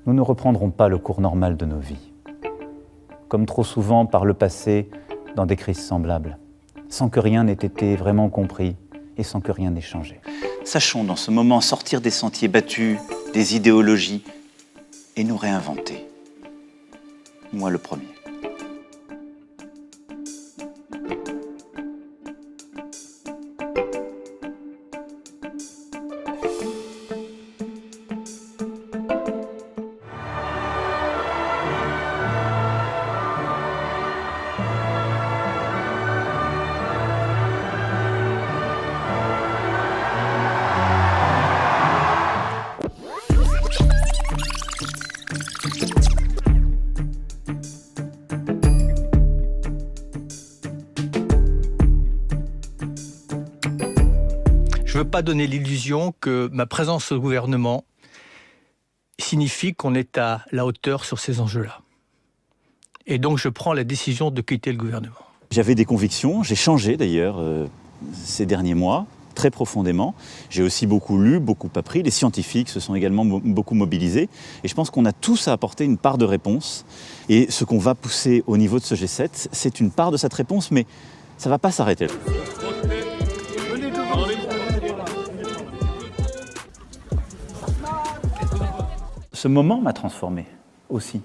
Nous ne reprendrons pas le cours normal de nos vies, comme trop souvent par le passé dans des crises semblables, sans que rien n'ait été vraiment compris et sans que rien n'ait changé. Sachons dans ce moment sortir des sentiers battus, des idéologies, et nous réinventer. Moi le premier. Je ne veux pas donner l'illusion que ma présence au gouvernement signifie qu'on est à la hauteur sur ces enjeux-là. Et donc je prends la décision de quitter le gouvernement. J'avais des convictions, j'ai changé d'ailleurs ces derniers mois, très profondément. J'ai aussi beaucoup lu, beaucoup appris. Les scientifiques se sont également beaucoup mobilisés. Et je pense qu'on a tous à apporter une part de réponse. Et ce qu'on va pousser au niveau de ce G7, c'est une part de cette réponse, mais ça ne va pas s'arrêter là. Ce moment m'a transformé aussi.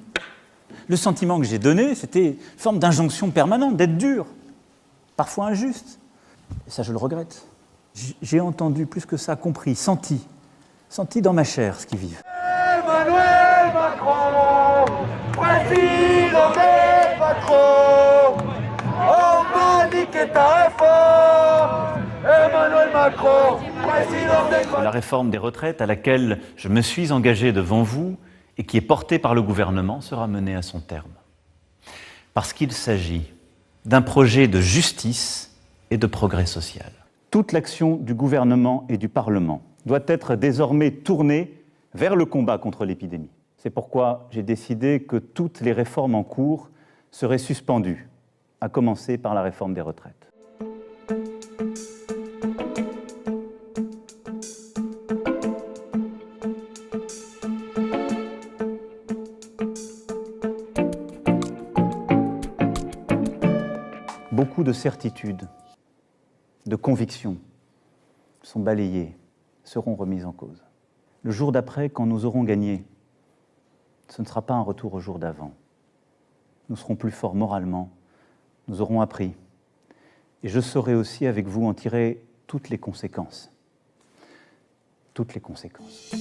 Le sentiment que j'ai donné, c'était une forme d'injonction permanente, d'être dur, parfois injuste. Et ça, je le regrette. J'ai entendu, plus que ça, compris, senti dans ma chair ce qu'ils vivent. Emmanuel Macron, président des patrons, on va niquer ta réforme. Emmanuel Macron, président des patrons. La réforme des retraites à laquelle je me suis engagé devant vous et qui est portée par le gouvernement sera menée à son terme. Parce qu'il s'agit d'un projet de justice et de progrès social. Toute l'action du gouvernement et du Parlement doit être désormais tournée vers le combat contre l'épidémie. C'est pourquoi j'ai décidé que toutes les réformes en cours seraient suspendues, à commencer par la réforme des retraites. Beaucoup de certitudes, de convictions sont balayées, seront remises en cause. Le jour d'après, quand nous aurons gagné, ce ne sera pas un retour au jour d'avant. Nous serons plus forts moralement, nous aurons appris. Et je saurai aussi avec vous en tirer toutes les conséquences. Toutes les conséquences.